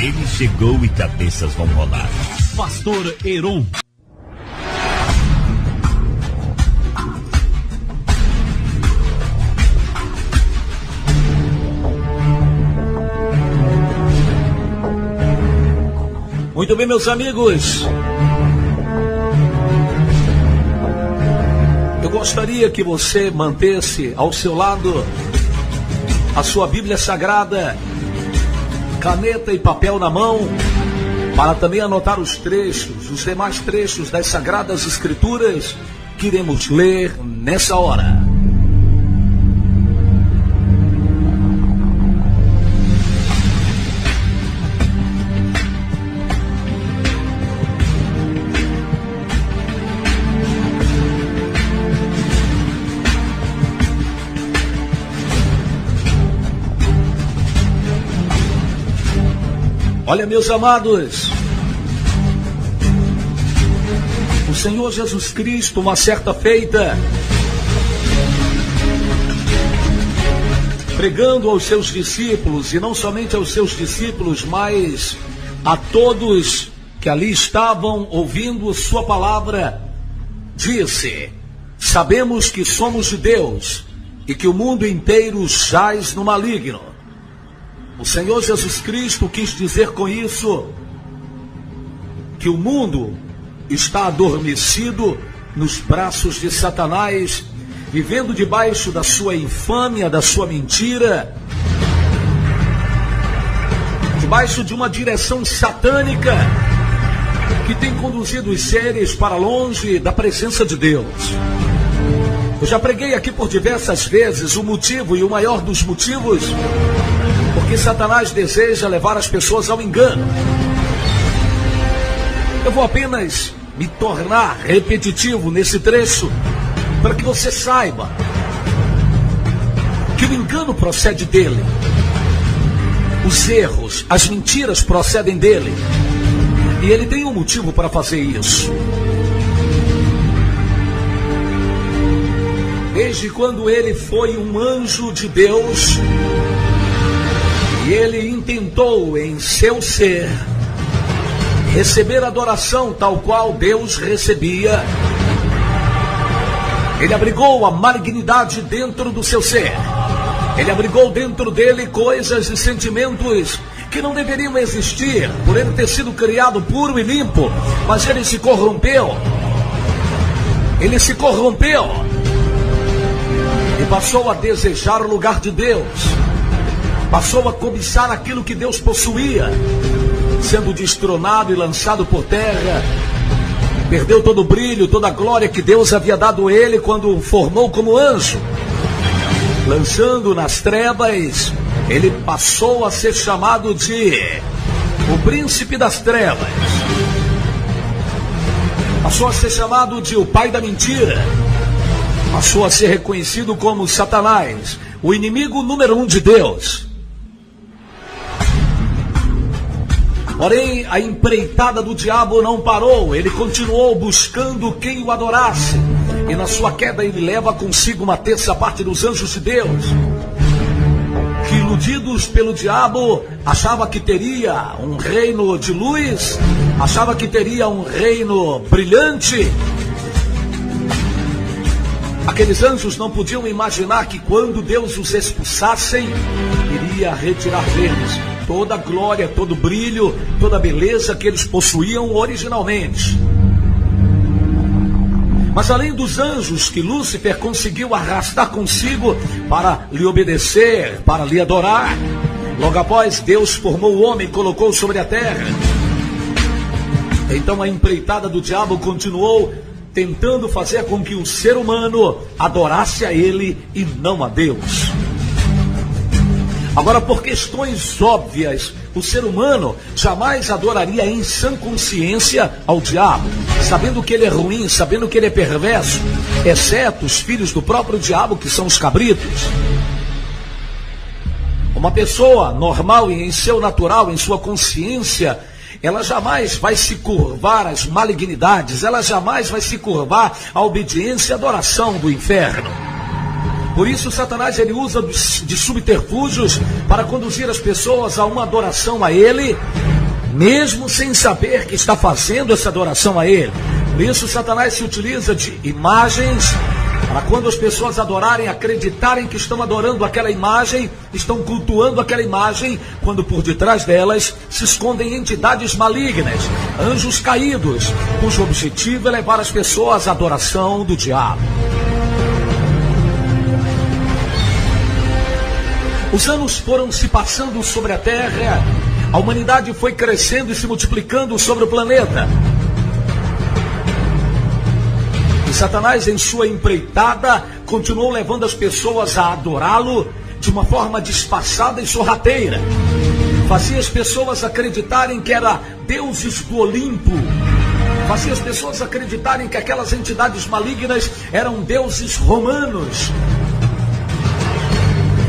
Ele chegou e cabeças vão rolar. Pastor Heron. Muito bem, meus amigos. Eu gostaria que você mantesse ao seu lado a sua Bíblia Sagrada, caneta e papel na mão, para também anotar os demais trechos das Sagradas Escrituras que iremos ler nessa hora. Olha, meus amados, o Senhor Jesus Cristo, uma certa feita, pregando aos seus discípulos, e não somente aos seus discípulos, mas a todos que ali estavam ouvindo sua palavra, disse: sabemos que somos de Deus e que o mundo inteiro jaz no maligno. O Senhor Jesus Cristo quis dizer com isso que o mundo está adormecido nos braços de Satanás, vivendo debaixo da sua infâmia, da sua mentira, debaixo de uma direção satânica que tem conduzido os seres para longe da presença de Deus. Eu já preguei aqui por diversas vezes o motivo, e o maior dos motivos, porque Satanás deseja levar as pessoas ao engano. Eu vou apenas me tornar repetitivo nesse trecho, para que você saiba que o engano procede dele. Os erros, as mentiras procedem dele. E ele tem um motivo para fazer isso. Desde quando ele foi um anjo de Deus, e ele intentou em seu ser receber adoração tal qual Deus recebia, ele abrigou a malignidade dentro do seu ser. Ele abrigou dentro dele coisas e sentimentos que não deveriam existir, por ele ter sido criado puro e limpo, mas ele se corrompeu. Ele se corrompeu e passou a desejar o lugar de Deus. Passou a cobiçar aquilo que Deus possuía, sendo destronado e lançado por terra. Perdeu todo o brilho, toda a glória que Deus havia dado a ele quando o formou como anjo. Lançando nas trevas, ele passou a ser chamado de o príncipe das trevas. Passou a ser chamado de o pai da mentira. Passou a ser reconhecido como Satanás, o inimigo número 1 de Deus. Porém, a empreitada do diabo não parou. Ele continuou buscando quem o adorasse. E na sua queda ele leva consigo uma terça parte dos anjos de Deus, que, iludidos pelo diabo, achava que teria um reino de luz, achava que teria um reino brilhante. Aqueles anjos não podiam imaginar que quando Deus os expulsasse, iria retirar deles toda a glória, todo o brilho, toda a beleza que eles possuíam originalmente. Mas além dos anjos que Lúcifer conseguiu arrastar consigo para lhe obedecer, para lhe adorar, logo após Deus formou o homem e colocou sobre a terra. Então a empreitada do diabo continuou tentando fazer com que o ser humano adorasse a ele e não a Deus. Agora, por questões óbvias, o ser humano jamais adoraria em sã consciência ao diabo, sabendo que ele é ruim, sabendo que ele é perverso, exceto os filhos do próprio diabo, que são os cabritos. Uma pessoa normal e em seu natural, em sua consciência, ela jamais vai se curvar às malignidades, ela jamais vai se curvar à obediência e adoração do inferno. Por isso Satanás ele usa de subterfúgios para conduzir as pessoas a uma adoração a ele, mesmo sem saber que está fazendo essa adoração a ele. Por isso Satanás se utiliza de imagens para quando as pessoas adorarem, acreditarem que estão adorando aquela imagem, estão cultuando aquela imagem, quando por detrás delas se escondem entidades malignas, anjos caídos, cujo objetivo é levar as pessoas à adoração do diabo. Os anos foram se passando sobre a Terra, a humanidade foi crescendo e se multiplicando sobre o planeta. E Satanás, em sua empreitada, continuou levando as pessoas a adorá-lo de uma forma disfarçada e sorrateira. Fazia as pessoas acreditarem que eram deuses do Olimpo. Fazia as pessoas acreditarem que aquelas entidades malignas eram deuses romanos.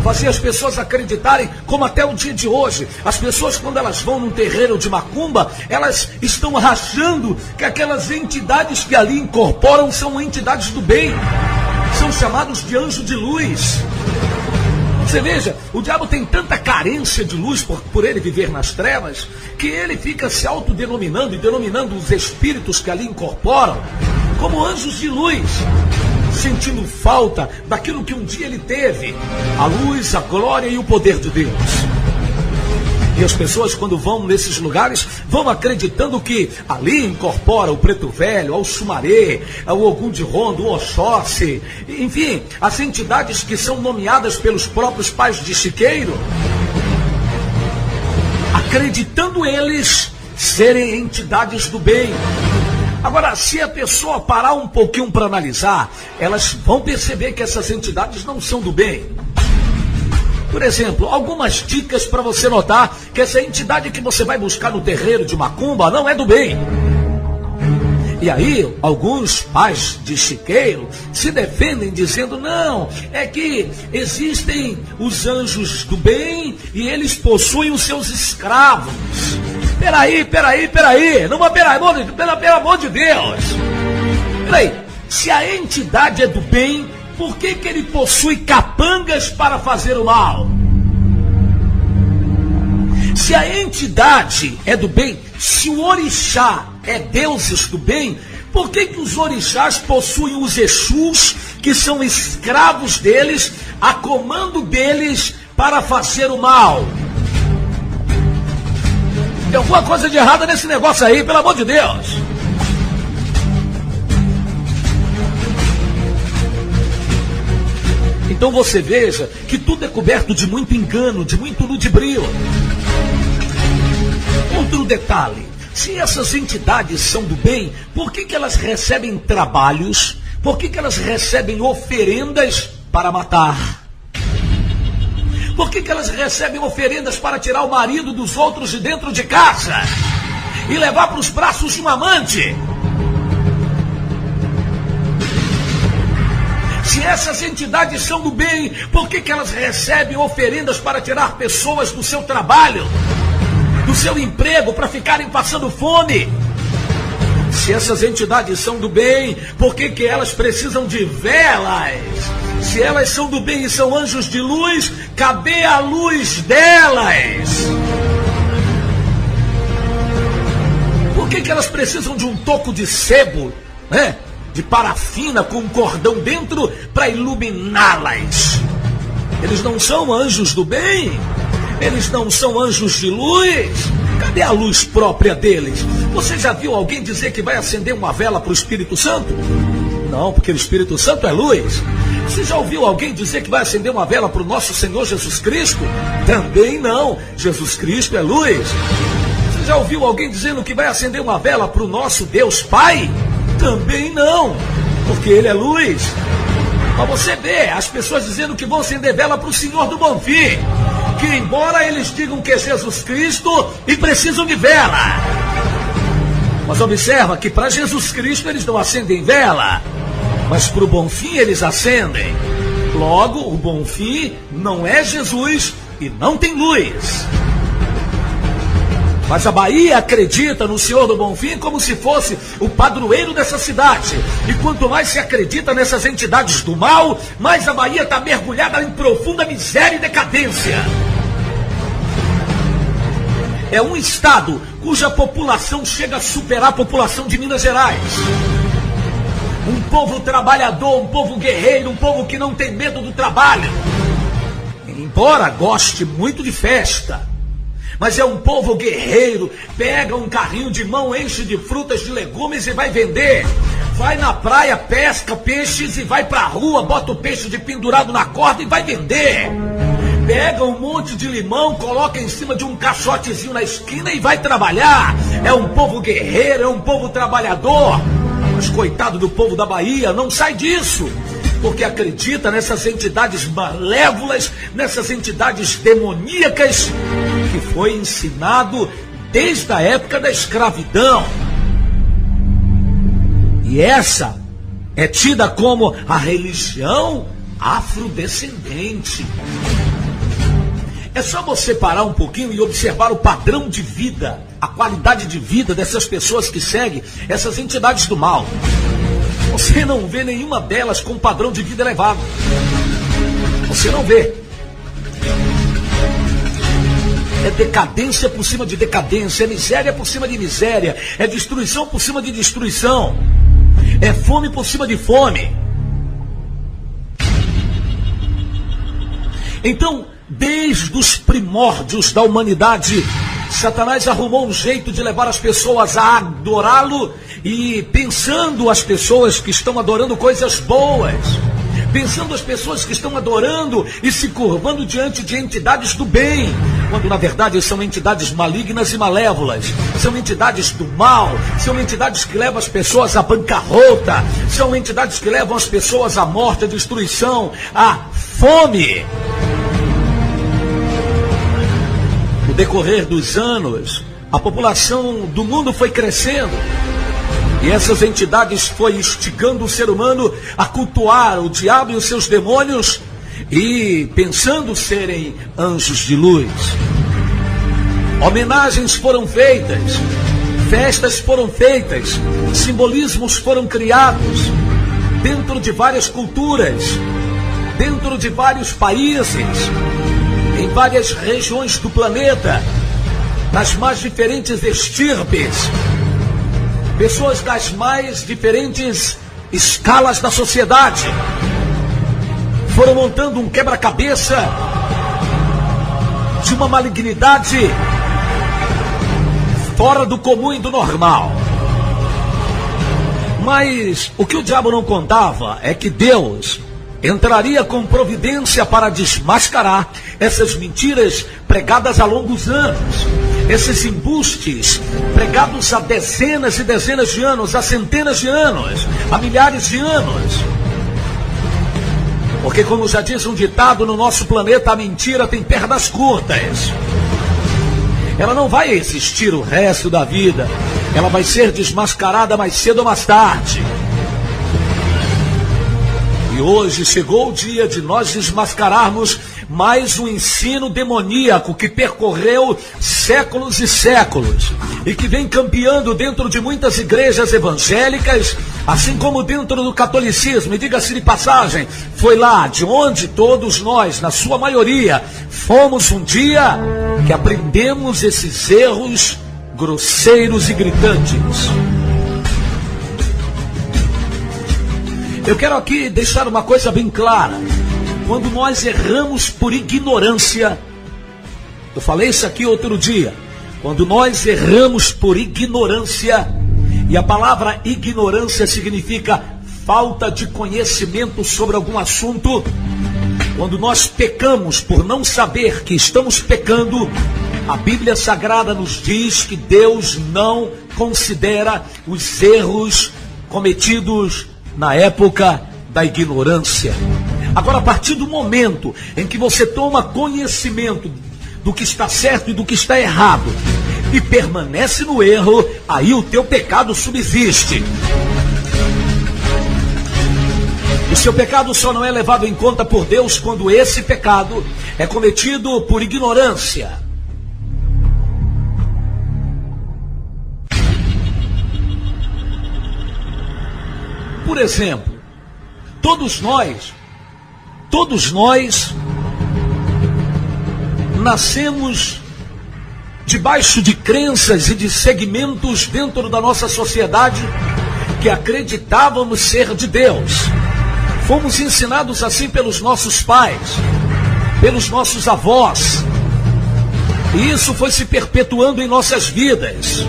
Fazia as pessoas acreditarem, como até o dia de hoje, as pessoas quando elas vão num terreiro de macumba, elas estão achando que aquelas entidades que ali incorporam são entidades do bem, são chamados de anjo de luz. Você veja, o diabo tem tanta carência de luz por ele viver nas trevas, que ele fica se autodenominando e denominando os espíritos que ali incorporam como anjos de luz, sentindo falta daquilo que um dia ele teve, a luz, a glória e o poder de Deus. E as pessoas, quando vão nesses lugares, vão acreditando que ali incorpora o Preto Velho, o Sumaré, o Ogum de Rondo, o Oxóssi, enfim, as entidades que são nomeadas pelos próprios pais de Chiqueiro, acreditando eles serem entidades do bem. Agora, se a pessoa parar um pouquinho para analisar, elas vão perceber que essas entidades não são do bem. Por exemplo, algumas dicas para você notar que essa entidade que você vai buscar no terreiro de macumba não é do bem. E aí, alguns pais de chiqueiro se defendem dizendo, não, é que existem os anjos do bem e eles possuem os seus escravos. Peraí, não, pelo amor de Deus. Peraí, se a entidade é do bem, por que ele possui capangas para fazer o mal? Se a entidade é do bem, se o orixá é deuses do bem, por que os orixás possuem os exus, que são escravos deles, a comando deles para fazer o mal? Tem alguma coisa de errada nesse negócio aí, pelo amor de Deus. Então você veja que tudo é coberto de muito engano, de muito ludibrio. Outro detalhe, se essas entidades são do bem, por que elas recebem trabalhos? Por que elas recebem oferendas para matar? Por que elas recebem oferendas para tirar o marido dos outros de dentro de casa e levar para os braços de um amante? Se essas entidades são do bem, por que elas recebem oferendas para tirar pessoas do seu trabalho, do seu emprego, para ficarem passando fome? Se essas entidades são do bem, por que elas precisam de velas? Se elas são do bem e são anjos de luz, cadê a luz delas? Por que elas precisam de um toco de sebo, né? De parafina com um cordão dentro para iluminá-las? Eles não são anjos do bem? Eles não são anjos de luz? Cadê a luz própria deles? Você já viu alguém dizer que vai acender uma vela para o Espírito Santo? Não, porque o Espírito Santo é luz. Você já ouviu alguém dizer que vai acender uma vela para o nosso Senhor Jesus Cristo? Também não. Jesus Cristo é luz. Você já ouviu alguém dizendo que vai acender uma vela para o nosso Deus Pai? Também não, porque Ele é luz. Mas você vê as pessoas dizendo que vão acender vela para o Senhor do Bonfim, que embora eles digam que é Jesus Cristo e precisam de vela, mas observa que para Jesus Cristo eles não acendem vela, mas para o Bonfim eles acendem. Logo, o Bonfim não é Jesus e não tem luz. Mas a Bahia acredita no Senhor do Bonfim como se fosse o padroeiro dessa cidade. E quanto mais se acredita nessas entidades do mal, mais a Bahia está mergulhada em profunda miséria e decadência. É um estado cuja população chega a superar a população de Minas Gerais. Um povo trabalhador, um povo guerreiro, um povo que não tem medo do trabalho. Embora goste muito de festa, mas é um povo guerreiro, pega um carrinho de mão, enche de frutas, de legumes e vai vender. Vai na praia, pesca peixes e vai pra rua, bota o peixe de pendurado na corda e vai vender. Pega um monte de limão, coloca em cima de um caixotezinho na esquina e vai trabalhar. É um povo guerreiro, é um povo trabalhador. Mas coitado do povo da Bahia, não sai disso. Porque acredita nessas entidades malévolas, nessas entidades demoníacas, que foi ensinado desde a época da escravidão. E essa é tida como a religião afrodescendente. É só você parar um pouquinho e observar o padrão de vida, a qualidade de vida dessas pessoas que seguem essas entidades do mal. Você não vê nenhuma delas com padrão de vida elevado. Você não vê. É decadência por cima de decadência, é miséria por cima de miséria, é destruição por cima de destruição, é fome por cima de fome. Então, desde os primórdios da humanidade, Satanás arrumou um jeito de levar as pessoas a adorá-lo, e pensando as pessoas que estão adorando coisas boas, pensando as pessoas que estão adorando e se curvando diante de entidades do bem, quando na verdade são entidades malignas e malévolas, são entidades do mal, são entidades que levam as pessoas à bancarrota, são entidades que levam as pessoas à morte, à destruição, à fome. No decorrer dos anos, a população do mundo foi crescendo, e essas entidades foi instigando o ser humano a cultuar o diabo e os seus demônios, e pensando serem anjos de luz. Homenagens foram feitas, festas foram feitas, simbolismos foram criados dentro de várias culturas, dentro de vários países, em várias regiões do planeta, nas mais diferentes estirpes, pessoas das mais diferentes escalas da sociedade foram montando um quebra-cabeça de uma malignidade fora do comum e do normal. Mas o que o diabo não contava é que Deus entraria com providência para desmascarar essas mentiras pregadas há longos anos, esses embustes pregados há dezenas e dezenas de anos, há centenas de anos, há milhares de anos. Porque, como já diz um ditado, no nosso planeta a mentira tem pernas curtas. Ela não vai existir o resto da vida, ela vai ser desmascarada mais cedo ou mais tarde. E hoje chegou o dia de nós desmascararmos mais um ensino demoníaco que percorreu séculos e séculos e que vem campeando dentro de muitas igrejas evangélicas, assim como dentro do catolicismo. E diga-se de passagem, foi lá de onde todos nós, na sua maioria, fomos um dia que aprendemos esses erros grosseiros e gritantes. Eu quero aqui deixar uma coisa bem clara. Quando nós erramos por ignorância, eu falei isso aqui outro dia, quando nós erramos por ignorância, e a palavra ignorância significa falta de conhecimento sobre algum assunto, quando nós pecamos por não saber que estamos pecando, a Bíblia Sagrada nos diz que Deus não considera os erros cometidos na época da ignorância. Agora, a partir do momento em que você toma conhecimento do que está certo e do que está errado e permanece no erro, aí o teu pecado subsiste. O seu pecado só não é levado em conta por Deus quando esse pecado é cometido por ignorância. por exemplo, todos nós nascemos debaixo de crenças e de segmentos dentro da nossa sociedade que acreditávamos ser de Deus. Fomos ensinados assim pelos nossos pais, pelos nossos avós. E isso foi se perpetuando em nossas vidas.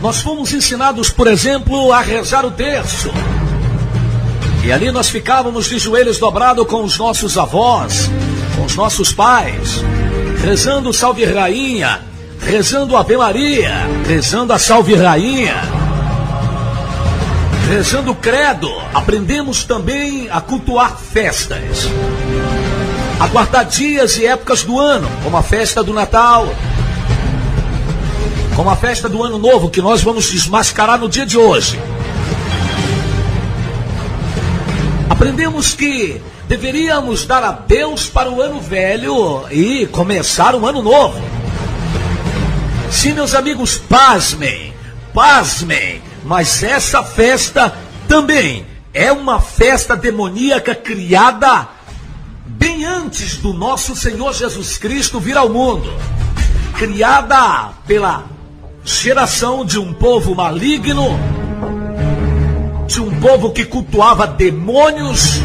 Nós fomos ensinados, por exemplo, a rezar o terço. E ali nós ficávamos de joelhos dobrados com os nossos avós, com os nossos pais, rezando o Salve Rainha, rezando o Ave Maria, rezando a Salve Rainha, rezando o Credo. Aprendemos também a cultuar festas, a guardar dias e épocas do ano, como a festa do Natal, como a festa do Ano Novo, que nós vamos desmascarar no dia de hoje. Aprendemos que deveríamos dar adeus para o ano velho e começar um ano novo. Sim, meus amigos, pasmem, mas essa festa também é uma festa demoníaca criada bem antes do nosso Senhor Jesus Cristo vir ao mundo. Criada pela geração de um povo maligno, de um povo que cultuava demônios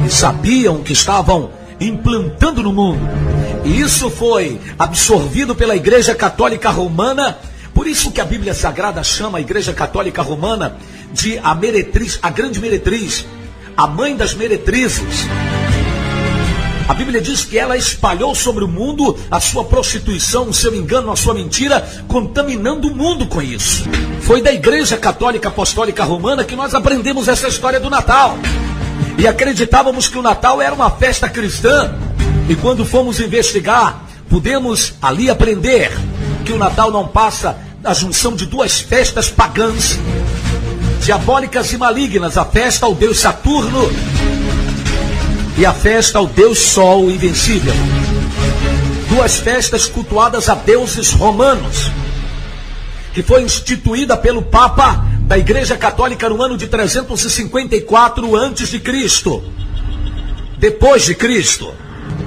e sabiam que estavam implantando no mundo. E isso foi absorvido pela Igreja Católica Romana. Por isso que a Bíblia Sagrada chama a Igreja Católica Romana de a meretriz, a grande meretriz, a mãe das meretrizes. A Bíblia diz que ela espalhou sobre o mundo a sua prostituição, o seu engano, a sua mentira, contaminando o mundo com isso. Foi da Igreja Católica Apostólica Romana que nós aprendemos essa história do Natal. E acreditávamos que o Natal era uma festa cristã. E quando fomos investigar, pudemos ali aprender que o Natal não passa da junção de duas festas pagãs, diabólicas e malignas: a festa ao Deus Saturno e a festa ao Deus Sol invencível. Duas festas cultuadas a deuses romanos, que foi instituída pelo Papa da Igreja Católica no ano de 354 a.C., depois de Cristo.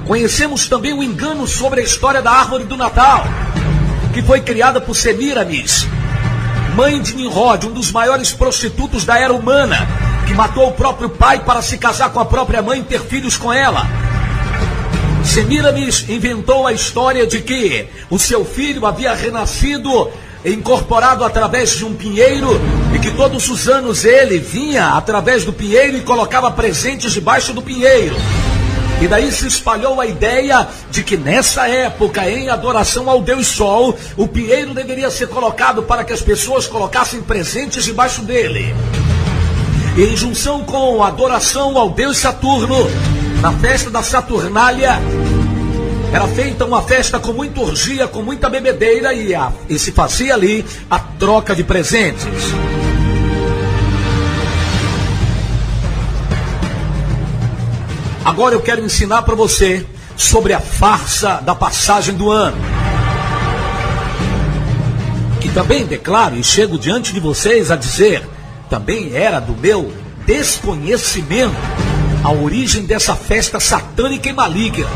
Conhecemos também o engano sobre a história da árvore do Natal, que foi criada por Semíramis, mãe de Nimrod, um dos maiores prostitutos da era humana, que matou o próprio pai para se casar com a própria mãe e ter filhos com ela. Semíramis inventou a história de que o seu filho havia renascido, incorporado através de um pinheiro, e que todos os anos ele vinha através do pinheiro e colocava presentes debaixo do pinheiro. E daí se espalhou a ideia de que nessa época, em adoração ao Deus Sol, o pinheiro deveria ser colocado para que as pessoas colocassem presentes debaixo dele. E em junção com a adoração ao Deus Saturno, na festa da Saturnália, era feita uma festa com muita orgia, com muita bebedeira, e se fazia ali a troca de presentes. Agora eu quero ensinar para você sobre a farsa da passagem do ano, que também declaro e chego diante de vocês a dizer, também era do meu desconhecimento a origem dessa festa satânica e maligna.